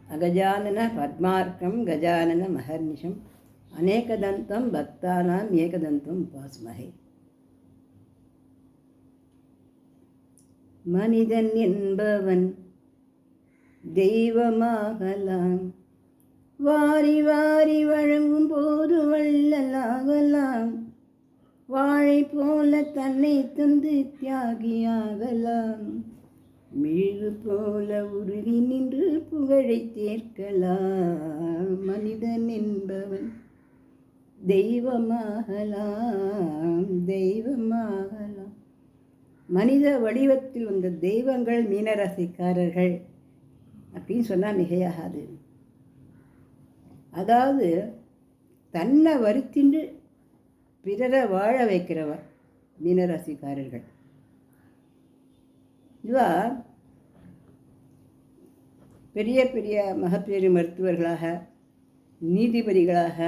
அகஜானன பத்மார்க்கம் கஜானன மகர்நிஷம் அநேகதந்தம் பக்தானாம் ஏகதந்தம் உபாஸ்மஹே. மனிதன் என்பவன் தெய்வமாகலாம், வாரி வாரி வழங்கும் போது வள்ளலாகலாம், வாழை போல தன்னை தந்து தியாகியாகலாம், மெழுகு போல உருகி நின்று புகழை தேர்க்கலாம். மனிதன் என்பவன் தெய்வமாகலாம், தெய்வமாகலாம். மனித வடிவத்தில் வந்த தெய்வங்கள் மீனராசிக்காரர்கள் அப்படின்னு சொன்னால் மிகையாகாது. அதாவது தன்னை வருத்தின்று பிறரை வாழ வைக்கிறவர் மீனராசிக்காரர்கள். இதுவா பெரிய பெரிய மகப்பேறு மருத்துவர்களாக, நீதிபதிகளாக,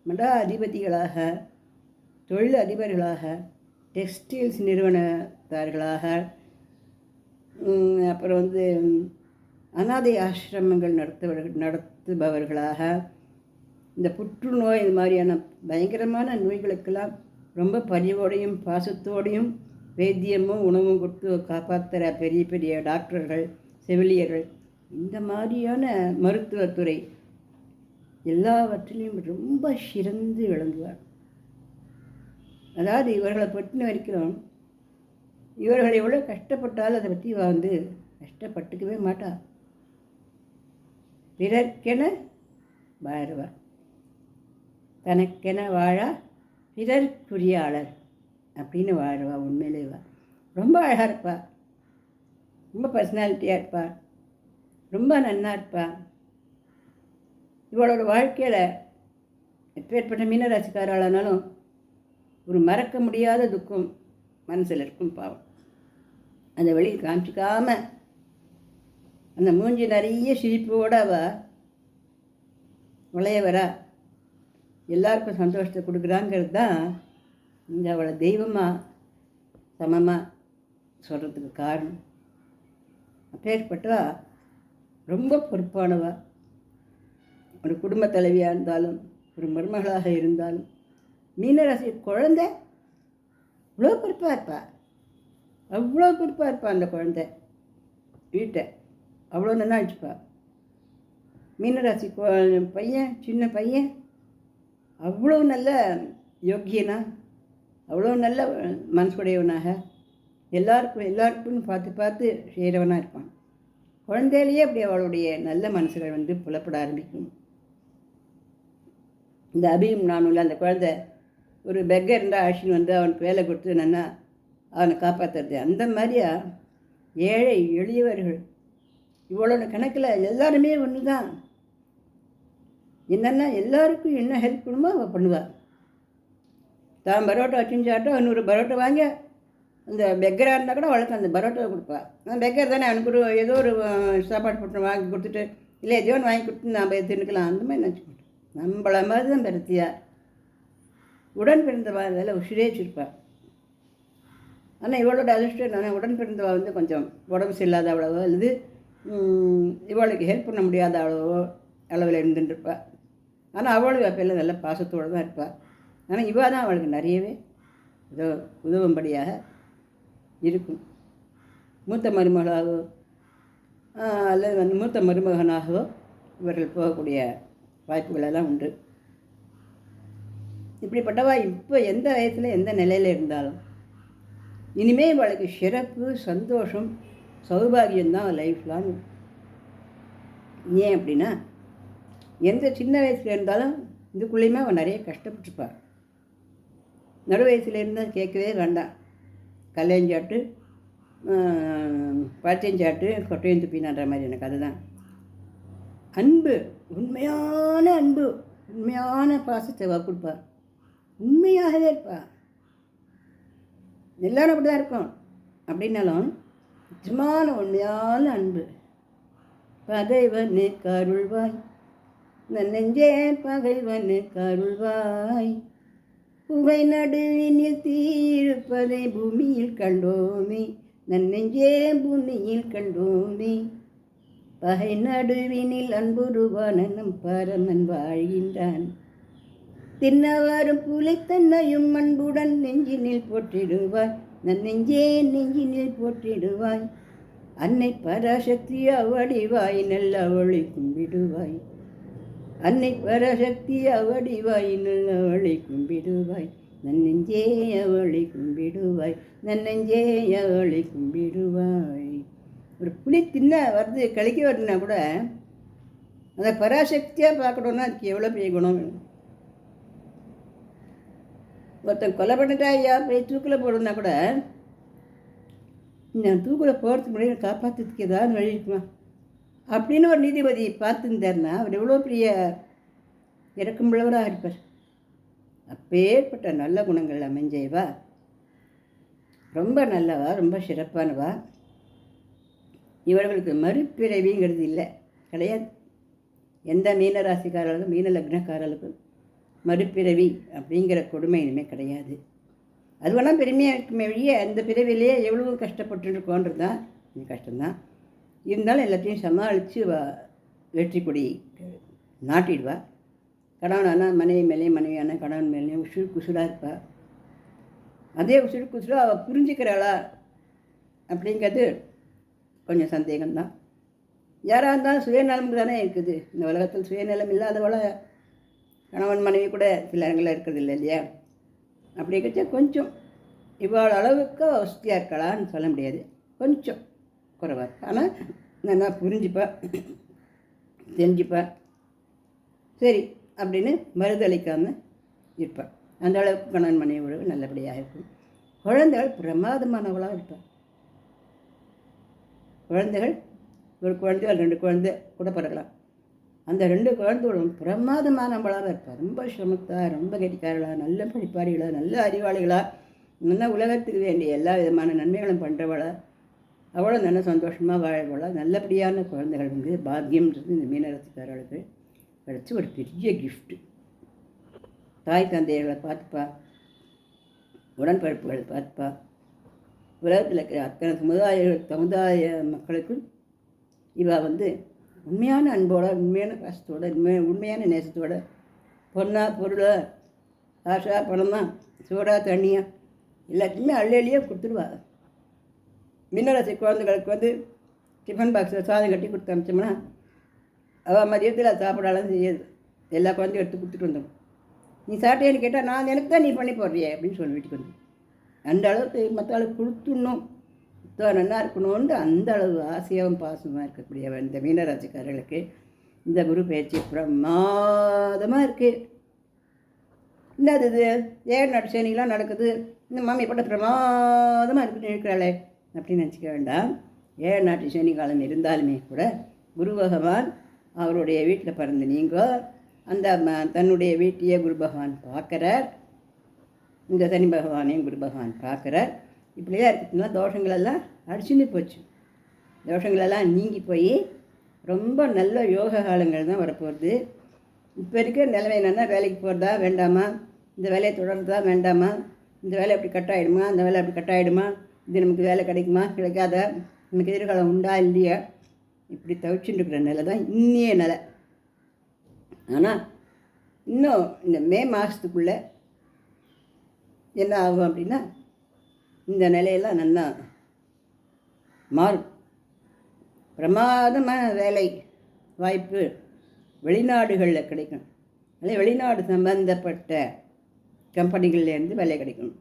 மட அதிபதிகளாக, தொழில் அதிபர்களாக, டெக்ஸ்டைல்ஸ் நிறுவனத்தார்களாக, அப்புறம் அனாதை ஆசிரமங்கள் நடத்துபவர்களாக, இந்த புற்றுநோய் இது மாதிரியான பயங்கரமான நோய்களுக்கெல்லாம் ரொம்ப பரிவோடையும் பாசத்தோடையும் வைத்தியமும் உணவும் கொடுத்து காப்பாற்றுற பெரிய பெரிய டாக்டர்கள், செவிலியர்கள், இந்த மாதிரியான மருத்துவத்துறை எல்லாவற்றிலையும் ரொம்ப சிறந்து விளங்குவார். அதாவது இவர்களை பற்றின வரைக்கும் இவர்கள் எவ்வளோ கஷ்டப்பட்டாலும் அதை பற்றி கஷ்டப்பட்டுக்கவே மாட்டார். பிறர்க்கென வாழ்வார், தனக்கென வாழா பிறர்க்குரியாளர் அப்படின்னு வாழ்வா. உண்மையிலேவா ரொம்ப அழகாக இருப்பாள், ரொம்ப பர்சனாலிட்டியாக இருப்பாள், ரொம்ப நன்னா இருப்பாள். இவளோட வாழ்க்கையில் எப்பேற்பட்ட மீனராசிக்காரானாலும் ஒரு மறக்க முடியாத துக்கம் மனசில் இருக்கும். பாவம் அந்த வெளியில் காமிச்சிக்காமல் அந்த மூஞ்சி நிறைய சிரிப்போடு உழையவரா எல்லாருக்கும் சந்தோஷத்தை கொடுக்குறாங்கிறது தான் இங்கே அவளை தெய்வமாக சமமாக சொல்கிறதுக்கு காரணம். அப்பேற்பட்டவா ரொம்ப பொறுப்பானவா. ஒரு குடும்ப தலைவியாக இருந்தாலும், ஒரு மருமகளாக இருந்தாலும், மீனராசி குழந்தை இவ்வளோ பொறுப்பாக இருப்பா, அவ்வளோ பொறுப்பாக இருப்பா. அந்த குழந்தை வீட்டை அவ்வளோ நல்லா வச்சுப்பா. மீனராசி பையன், சின்ன பையன் அவ்வளோ நல்ல யோக்கியனா, அவ்வளோ நல்ல மனசுடையவனாக எல்லாருக்கும் பார்த்து பார்த்து செய்கிறவனாக இருப்பான். குழந்தையிலேயே அப்படி அவளுடைய நல்ல மனசுகள் புலப்பட ஆரம்பிக்கும். இந்த அபியும் நானும் அந்த குழந்தை ஒரு பெக்கர் இருந்தால் ஆஷின்னு அவனுக்கு வேலை கொடுத்து நன்னா அவனை காப்பாற்றுறது. அந்த மாதிரியா ஏழை எளியவர்கள் இவ்வளோ கணக்கில் எல்லாருமே ஒன்று தான். என்னென்னா எல்லாருக்கும் என்ன ஹெல்ப் பண்ணுமோ அவள் பண்ணுவாள். தான் பரோட்டா வச்சுஞ்சாட்டோ இன்னொரு பரோட்டா வாங்க, அந்த பெக்கராக இருந்தால் கூட அவளுக்கு அந்த பரோட்டாவை கொடுப்பாள். அந்த பெக்கர் தானே அவனுக்கு ஏதோ ஒரு சாப்பாடு போட்டு வாங்கி கொடுத்துட்டு, இல்லை எதையோ ஒன்று வாங்கி கொடுத்து நாம் தின்னுக்கலாம் அந்த மாதிரி நினச்சிக்கிட்டோம். நம்மள மாதிரி தான் பெருத்தியா உடன் பிறந்தவா வேலை உசிரே வச்சுருப்பாள். ஆனால் இவளோட அதிர்ஷ்டம் நான் உடன் பிறந்தவா கொஞ்சம் உடம்பு சரியில்லாத அவ்வளவோ அல்லது இவளுக்கு ஹெல்ப் பண்ண முடியாத அளவில் இருந்துட்டுருப்பாள். ஆனால் அவளும் அப்பெல்லாம் நல்ல பாசத்தோடு தான் இருப்பாள். ஆனால் இவா தான் அவளுக்கு நிறையவே உதவும்படியாக இருக்கும். மூத்த மருமகளாகவோ அல்லது மூத்த மருமகனாகவோ இவர்கள் போகக்கூடிய வாய்ப்புகளெல்லாம் உண்டு. இப்படிப்பட்டவா இப்போ எந்த வயசில் எந்த நிலையில் இருந்தாலும் இனிமேல் இவளுக்கு சிறப்பு, சந்தோஷம், சௌபாகியம்தான் லைஃப் லாங். ஏன் அப்படின்னா எந்த சின்ன வயசில் இருந்தாலும் இதுக்குள்ளேயுமே அவன் நிறைய கஷ்டப்பட்டுருப்பாள். நடு வயசில் இருந்தால் கேட்கவே வேண்டாம். கல்யாஞ்சாட்டு பாத்தியஞ்சாட்டு கொட்டையும் துப்பினான்ற மாதிரியான கதை தான். அன்பு, உண்மையான அன்பு, உண்மையான பாசத்தை கொடுப்பாள். உண்மையாகவே இருப்பாள். எல்லாரும் அப்படி தான் இருக்கும். அப்படின்னாலும் நிஜமான உண்மையான அன்பு. பகைவனு கருள்வாய் நெஞ்சே பகைவனு கருள்வாய், புகை நடுவினில் தீருப்பதை பூமியில் கண்டோமே, நன்னெஞ்சே பூமியில் கண்டோமே. பகை நடுவினில் அன்புருவான் நம் பரமன் வாழ்கின்றான். தின்னவாறும் புலித்தன்னையும் அன்புடன் நெஞ்சினில் போற்றிடுவாய். நன்னெஞ்சே நெஞ்சினில் போற்றிடுவாய். அன்னை பராசக்தி அவடிவாய் நல்ல அவளை கும்பிடுவாய். அன்னை பராசக்தி அவடிவாய் நல்ல அவளை கும்பிடுவாய். நன்னெஞ்சே அவளை கும்பிடுவாய். நன்னெஞ்சே அவளை கும்பிடுவாய். ஒரு புலி தின்ன வருது கழிக்க வருதுன்னா கூட அந்த பராசக்தியாக பார்க்கணுன்னா அதுக்கு எவ்வளோ பெரிய குணம் வேணும். ஒருத்தன் கொலை பண்ணிட்டா ஐயா போய் தூக்கில் போடணுன்னா கூட நான் தூக்கில் போகிறதுக்கு முன்னாடி காப்பாற்றுறதுக்கு ஏதாவது வழி இருக்குமா அப்படின்னு ஒரு நீதிபதி பார்த்துருந்தாருன்னா அவர் எவ்வளோ பெரிய இறக்கமுள்ளவராக இருப்பார். அப்பேற்பட்ட நல்ல குணங்கள் அமைஞ்சவா ரொம்ப நல்லவா, ரொம்ப சிறப்பானவா. இவர்களுக்கு மறுபிறவிங்கிறது இல்லை, கிடையாது. எந்த மீன ராசிக்காரர்களுக்கும் மீன லக்னக்காரர்களுக்கும் மறுபிறவி அப்படிங்கிற கொடுமை இனிமேல் கிடையாது. அது வேணால் பெருமையாக இருக்குமே வழிய அந்த பிறவிலேயே எவ்வளோ கஷ்டப்பட்டுருக்கோன்றது தான் கஷ்டம்தான். இருந்தாலும் எல்லாத்தையும் சமாளித்து வெற்றி கொடி நாட்டிடுவா. கணவனானா மனைவி மேலேயும், மனைவியான கணவன் மேலேயும் உசுறு குசுராக இருப்பாள். அதே உசுறு குசுராக அவள் புரிஞ்சுக்கிறாளா அப்படிங்கிறது கொஞ்சம் சந்தேகம்தான். யாராக இருந்தாலும் சுயநலம் தானே இருக்குது. இந்த உலகத்தில் சுயநலம் இல்லாதவள கணவன் மனைவி கூட சில இடங்களில் இருக்கிறது இல்லை இல்லையா? அப்படி கட்சா கொஞ்சம் இவ்வளோ அளவுக்கு வசதியாக இருக்கலான்னு சொல்ல முடியாது, கொஞ்சம் குறைவாக இருக்கு. ஆனால் நல்லா புரிஞ்சுப்பா, தெரிஞ்சுப்பா, சரி அப்படின்னு மறுதளிக்காமல் இருப்பாள். அந்த அளவுக்கு கணவன் மனைவி உறவு நல்லபடியாக இருக்கும். குழந்தைகள் பிரமாதமானவளாக இருப்பாள். குழந்தைகள் ஒரு குழந்தைகள் 2 குழந்தை கூட பிறக்கலாம். அந்த 2 குழந்தைகளும் பிரமாதமானவளாக இருப்பாள். ரொம்ப சமத்தா, ரொம்ப கெட்டிக்காரளாக, நல்ல படிப்பாளிகளாக, நல்ல அறிவாளிகளாக, நல்ல உலகத்துக்கு வேண்டிய எல்லா விதமான நன்மைகளும் பண்ணுறவளா, அவ்வளோ நல்ல சந்தோஷமாக வாழ்வளா. நல்லபடியான குழந்தைகள் வந்து பாக்கியம்ன்றது இந்த மீனராசிக்காரர்களுக்கு கிடச்சி ஒரு பெரிய கிஃப்ட்டு. தாய் தந்தையர்களை பார்த்துப்பா, உடன்பிறப்புகளை பார்த்துப்பா. உலகத்தில் இருக்கிற அத்தனை சமுதாய மக்களுக்கும் இவள் வந்து உண்மையான அன்போட, உண்மையான கஷ்டத்தோட, உண்மையான நேசத்தோட, பொண்ணா பொருளா, காசா பணமா, சோடா தண்ணியா எல்லாத்தையுமே அள்ளியே கொடுத்துடுவா. மீனராசி குழந்தைகளுக்கு வந்து டிஃபன் பாக்ஸில் சாதம் கட்டி கொடுத்து அனுப்பிச்சோம்னா அவள் மதியத்தில் சாப்பிடாலும் செய்யாது. எல்லா குழந்தையும் எடுத்து கொடுத்துட்டு வந்தோம். நீ சாப்பிட்டேன்னு கேட்டால் நான் எனக்கு தான் நீ பண்ணி போடுறியே அப்படின்னு சொல்லி வீட்டுக்கு வந்து அந்த அளவுக்கு மற்ற அளவுக்கு கொடுத்துடணும், நல்லா இருக்கணும்னு அந்த அளவு ஆசையாகவும் பாசமாக இருக்கக்கூடிய இந்த மீனராசிக்காரர்களுக்கு இந்த குரு பயிற்சி பிரமாதமாக இருக்குது. என்னது இது 7 நாட்டு சேனிலாம் நடக்குது, இந்த மாமி பட்ட பிரமாதமாக இருக்குன்னு இருக்கிறாளே அப்படின்னு நினச்சிக்க வேண்டாம். 7 நாட்டு சேனி காலம் இருந்தாலுமே கூட குரு பகவான் அவருடைய வீட்டில் பிறந்து நீங்கள் அந்த தன்னுடைய வீட்டையே குரு பகவான் பார்க்குறார். இந்த சனி பகவானையும் குரு பகவான் பார்க்குறார். இப்படியே இருக்கிறதுனால தோஷங்களெல்லாம் அடிச்சுன்னு போச்சு. தோஷங்களெல்லாம் நீங்கி போய் ரொம்ப நல்ல யோக காலங்கள் தான் வரப்போகுது. இப்போ இருக்கிற நிலைமை என்னென்னா, வேலைக்கு போகிறதா வேண்டாமா, இந்த வேலையை தொடர்றதா வேண்டாமா, இந்த வேலை அப்படி கட் ஆகிடுமா, அந்த வேலை அப்படி கட் ஆகிடுமா, இது நமக்கு வேலை கிடைக்குமா கிடைக்காத, நமக்கு எதிர்காலம் உண்டா இல்லையா, இப்படி தவிச்சுட்டு இருக்கிற நிலை தான் இன்னைய நிலை. ஆனால் இன்னும் இந்த மே மாதத்துக்குள்ளே என்ன ஆகும் அப்படின்னா இந்த நிலையெல்லாம் நல்லா மாறும். பிரமாதமான வேலை வாய்ப்பு வெளிநாடுகளில் கிடைக்கும். அதே வெளிநாடு சம்பந்தப்பட்ட கம்பெனிகள்லேருந்து வேலை கிடைக்கணும்.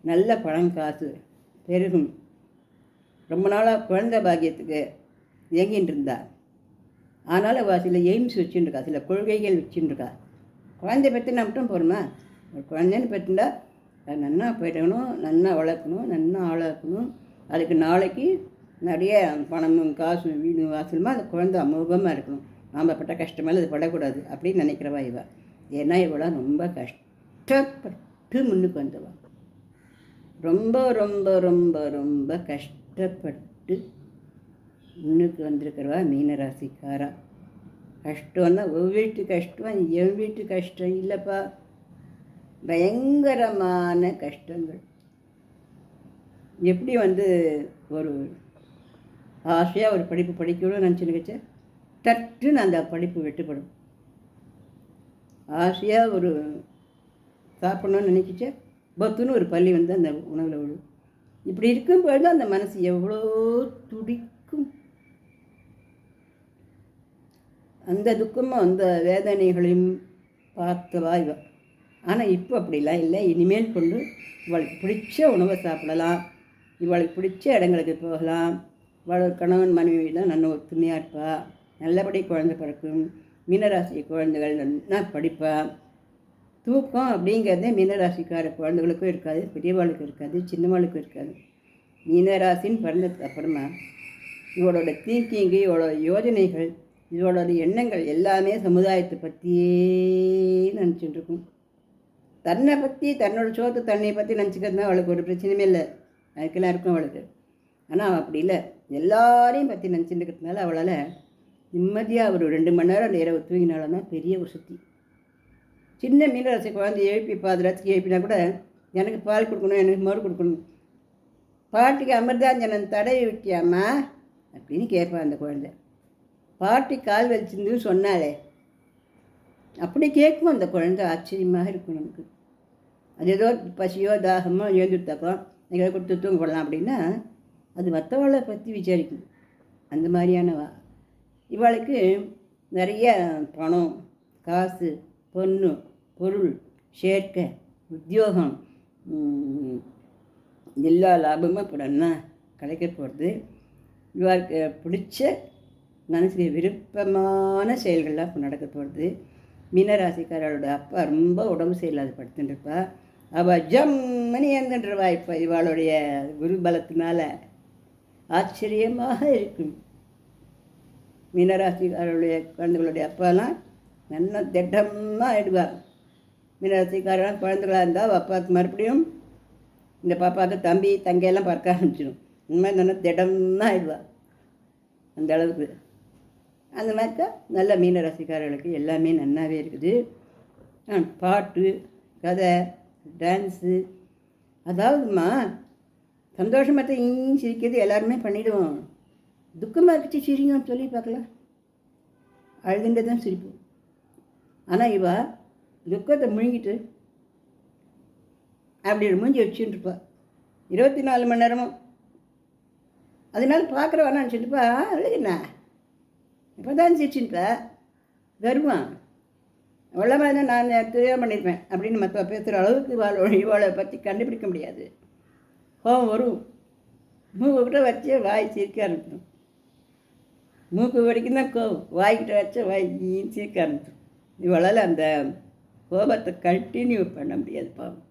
நல்ல பணம் காசு பெருகும். ரொம்ப நாளாக குழந்தை பாக்கியத்துக்கு இயங்கின்னு இருந்தா, ஆனாலும் அவள் சில எய்ம்ஸ் வச்சுருக்கா, சில கொள்கைகள் வச்சுருக்கா. குழந்தை பெற்றுனா மட்டும் போகிறோமா, ஒரு குழந்தைன்னு பெற்றுண்டா அது நன்னா போயிடணும், நன்னா வளர்க்கணும், நன்னா ஆளாக்கணும். அதுக்கு நாளைக்கு நிறைய பணமும் காசும் வீடு வாசலுமா அந்த குழந்தை அமோகமாக இருக்கணும். நாம் பட்ட கஷ்டமெல்லாம் அது படக்கூடாது அப்படின்னு நினைக்கிறவா இவ. ஏன்னா இவளா ரொம்ப கஷ்டப்பட்டு முன்னுக்கு வந்தவா. ரொம்ப ரொம்ப ரொம்ப ரொம்ப கஷ்டப்பட்டு முன்னுக்கு வந்திருக்கிறவா மீனராசிக்காரா. கஷ்டம்னா ஒரு வீட்டு கஷ்டம் என் வீட்டு கஷ்டம் இல்லைப்பா, பயங்கரமான கஷ்டங்கள். எப்படி வந்து ஒரு ஆசையாக ஒரு படிப்பு படிக்கணும்னு நினச்சினுக்கிச்ச டட்டுன்னு அந்த படிப்பு வெட்டுப்படும். ஆசையாக ஒரு சாப்பிட்ணுன்னு நினைக்கிச்ச பத்துன்னு ஒரு பள்ளி வந்து அந்த உணவில் விழும். இப்படி இருக்கும்பொழுது அந்த மனசு எவ்வளோ துடிக்கும். அந்த துக்கமும் அந்த வேதனைகளையும் பார்த்தவா இவ. ஆனால் இப்போ அப்படிலாம் இல்லை. இனிமேல் கொண்டு இவளுக்கு பிடிச்ச உணவை சாப்பிடலாம், இவளுக்கு பிடிச்ச இடங்களுக்கு போகலாம், இவள் கணவன் மனைவியெல்லாம் நல்ல ஒத்துமையாக இருப்பா, நல்லபடி குழந்தை பிறக்கும், மீனராசி குழந்தைகள் நல்லா படிப்பா. தூக்கம் அப்படிங்கிறதே மீனராசிக்கார குழந்தைகளுக்கும் இருக்காது, பெரியவாளுக்கும் இருக்காது, சின்னவாளுக்கும் இருக்காது. மீனராசின்னு பிறந்ததுக்கு அப்புறமா இவளோட திங்கிங்கு, இவளோட யோஜனைகள், இவளோட எண்ணங்கள் எல்லாமே சமுதாயத்தை பற்றியே நினச்சிட்டு இருக்கும். தன்னை பற்றி, தன்னோட சோத்து தன்னை பற்றி நினச்சிக்கிறதுனா அவளுக்கு ஒரு பிரச்சனையுமே இல்லை, அதுக்கெல்லாம் இருக்கும் அவளுக்கு. ஆனால் அப்படி இல்லை, எல்லாரையும் பற்றி நினச்சிட்டு இருக்கிறதுனால அவளால் நிம்மதியாக ஒரு 2 மணி நேரம் இரவு தூங்கினாலும் பெரிய ஒரு சுற்றி. சின்ன மீனராசி குழந்தை எழுப்பி பாதுராத்துக்கு எழுப்பினா கூட எனக்கு பால் கொடுக்கணும், எனக்கு மறு கொடுக்கணும், பாட்டிக்கு அமிர்தாஞ்சனம் தடவி விட்டியாம்மா அப்படின்னு கேட்பான் அந்த குழந்தை. பாட்டி கால் வலிச்சிருந்து சொன்னாலே அப்படி கேட்கும் அந்த குழந்தை. ஆச்சரியமாக இருக்கும் நமக்கு. அது ஏதோ பசியோ தாகமோ எழுந்துட்டாக்கோ எங்களை கொடுத்து தூங்க போடலாம் அப்படின்னா அது மற்றவளை பற்றி விசாரிக்கும். அந்த மாதிரியானவா இவளுக்கு நிறைய பணம், காசு, பொண்ணு, பொருள், சேர்க்கை, உத்தியோகம், எல்லா லாபமும் இப்போ நல்லா கிடைக்க போகிறது. இவருக்கு பிடிச்ச மனசுக்கு விருப்பமான செயல்கள்லாம் இப்போ நடக்க போகிறது. மீனராசிக்காரோட அப்பா ரொம்ப உடம்பு சரியில்லாத படுத்துட்டுருப்பா. அவள் ஜம்மனி ஏந்துன்றவா இப்போ இவளுடைய குருபலத்தினால. ஆச்சரியமாக இருக்கும். மீனராசிக்காரருடைய குழந்தைகளுடைய அப்பாலாம் நல்லா திட்டமாக ஆயிடுவாள். மீனராசிக்காரெல்லாம் குழந்தைகளாக இருந்தால் அப்பாவுக்கு மறுபடியும் இந்த பாப்பாவுக்கு தம்பி தங்கையெல்லாம் பார்க்க ஆரம்பிச்சிடும். இந்த மாதிரி நல்லா திடமாக ஆயிடுவாள். அந்த அளவுக்கு அந்த மாதிரி தான் நல்ல மீனராசிக்காரர்களுக்கு எல்லாமே நல்லாவே இருக்குது. பாட்டு, கதை, டான்ஸு, அதாவதுமா சந்தோஷமாக தான் சிரிக்கிறது எல்லாருமே பண்ணிவிடுவோம். துக்கமாக இருந்துச்சு சிரிங்கன்னு சொல்லி பார்க்கலாம், அழுதுண்டே தான் சிரிப்போம். ஆனால் இவ துக்கத்தை முழுங்கிட்டு அப்படி மூஞ்சி வச்சுட்டு இருப்பா 24 மணி நேரமும். அதனால பார்க்குறவா நினச்சிட்டுப்பா அழுகுண்ணா இப்போ தான் சிரிச்சுட்டா கர்வம் அவ்வளோ மாதிரி தான் நான் தெரியாமல் பண்ணியிருப்பேன் அப்படின்னு மற்ற பேசுகிற அளவுக்கு இவளை பற்றி கண்டுபிடிக்க முடியாது. கோவம் வரும். மூக்கிட்ட வச்சு வாய் சிரிக்க ஆரம்பிச்சிடும். மூக்கு வரைக்கும் தான் கோவம், வாய்கிட்ட வச்ச வாய் சிரிக்க ஆரம்பிச்சிடும். இவளால் அந்த கோபத்தை கண்டினியூ பண்ண முடியாது. பாவம்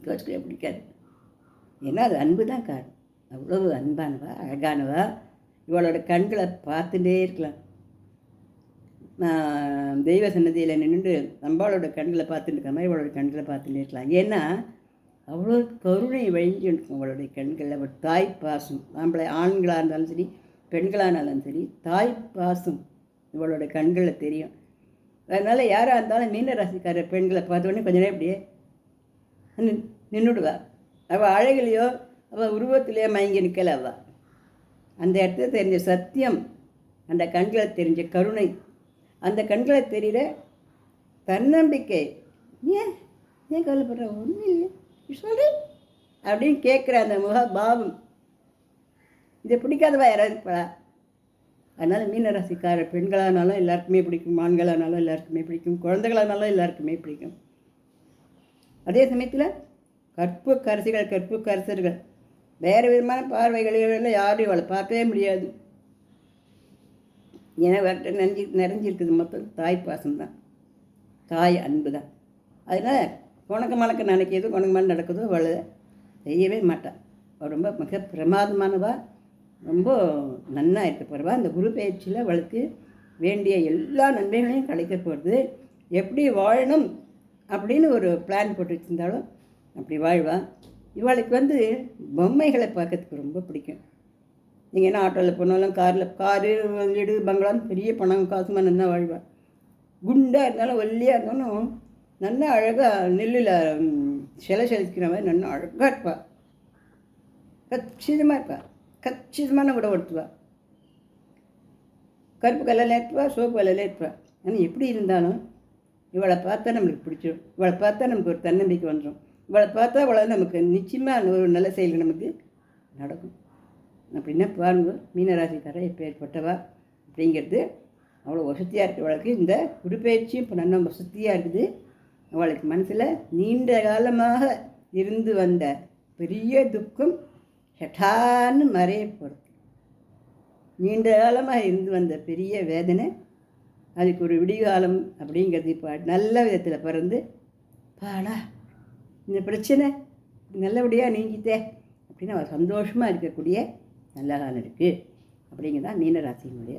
கோச்சுக்கவே பிடிக்காது. ஏன்னா அது அன்பு தான் காரணம். அவ்வளவு அன்பானவா, அழகானவா. இவளோட கண்களை பார்த்துட்டே இருக்கலாம். நான் தெய்வ சன்னதியில் நின்றுட்டு அம்பாளோட கண்களை பார்த்துட்டு இருக்க மாதிரி இவளோட கண்களை பார்த்துட்டே இருக்கலாம். ஏன்னா அவ்வளோ கருணை வழிஞ்சு இருக்கும் அவளுடைய கண்களில். அவள் தாய் பாசம், ஆம்பளை ஆண்களாக இருந்தாலும் சரி பெண்களானாலும் சரி தாய் பாசம் இவளோட கண்களில் தெரியும். அதனால் யாராக இருந்தாலும் மீனராசிக்கார பெண்களை பார்த்தோன்னே கொஞ்ச நேரம் இப்படியே நின்றுடுவா. அவள் அழகிலையோ அவள் உருவத்திலேயோ மயங்கி நிற்கல. அவள் அந்த இடத்துல தெரிஞ்ச சத்தியம், அந்த கண்களை தெரிஞ்ச கருணை, அந்த கண்களை தெரிகிற தன்னம்பிக்கை. ஏன் ஏன் கவலைப்படுற, ஒன்றும் இல்லை சொல்லு அப்படின்னு கேட்குற அந்த முகபாவம், இதை பிடிக்காதவா யாராவது இருப்பா. அதனால் மீனராசிக்கார பெண்களானாலும் எல்லாருக்குமே பிடிக்கும், ஆண்களானாலும் எல்லாருக்குமே பிடிக்கும், குழந்தைகளானாலும் எல்லாருக்குமே பிடிக்கும். அதே சமயத்தில் கற்புக்கரசிகள் வேறு விதமான பார்வைகளில் யாரும் அவளை பார்க்கவே முடியாது. ஏன்னா நிறைஞ்சிருக்குது மொத்தம் தாய் பாசம்தான், தாய் அன்பு தான். அதனால் உனக்கு மணக்க நினைக்கிது உனக்கு மேலே நடக்குதோ அவளை செய்யவே மாட்டாள். அவள் ரொம்ப மிக பிரமாதமானவா, ரொம்ப நன்னா இருக்க போகிறவா. அந்த குரு பயிற்சியில் அவளுக்கு வேண்டிய எல்லா நன்மைகளையும் கிடைக்க போகிறது. எப்படி வாழணும் அப்படின்னு ஒரு பிளான் போட்டு வச்சுருந்தாலும் அப்படி வாழ்வாள். இவளுக்கு பொம்மைகளை பார்க்கறதுக்கு ரொம்ப பிடிக்கும். நீங்கள் என்ன ஆட்டோவில் போனாலும் காரு வீடு பங்களான்னு பெரிய பணம் காசுமா நல்லா வாழ்வாள். குண்டாக இருந்தாலும் ஒல்லியாக இருந்தாலும் நல்லா அழகாக நெல்லில் செலைக்கிற மாதிரி நல்லா அழகாக இருப்பாள், கச்சிதமாக இருப்பாள். கச்சிதமான உடை உடுத்துவா. கருப்பு கலரில் ஏற்றுவா, சோப்பு கலரில் ஏற்றுவா. ஆனால் எப்படி இருந்தாலும் இவளை பார்த்தா நம்மளுக்கு பிடிச்சிடும். இவளை பார்த்தா நமக்கு ஒரு தன்னம்பிக்கை வந்துடும். இவளை பார்த்தா இவளை நமக்கு நிச்சயமாக ஒரு நல்ல செயல் நமக்கு நடக்கும். அப்படின்னா பாருங்க, மீனராசிக்காரர் எப்பேற்பட்டவா அப்படிங்கிறது அவ்வளோ வசதியாக இருக்குது. அவளுக்கு இந்த குருப்பெயர்ச்சியும் இப்போ நல்ல வசதியாக இருக்குது. அவளுக்கு மனசில் நீண்ட காலமாக இருந்து வந்த பெரிய துக்கம் ஹெட்டான்னு மறைய போகிறது. நீண்ட காலமாக இருந்து வந்த பெரிய வேதனை அதுக்கு ஒரு விடிகாலம் அப்படிங்கிறது இப்போ நல்ல விதத்தில் பிறந்து பாடா இந்த பிரச்சனை நல்லபடியாக நீங்கித்தே அப்படின்னு அவள் சந்தோஷமாக இருக்கக்கூடிய நல்ல காலம் இருக்குது. அப்படிங்கிறதான் மீனராசியினுடைய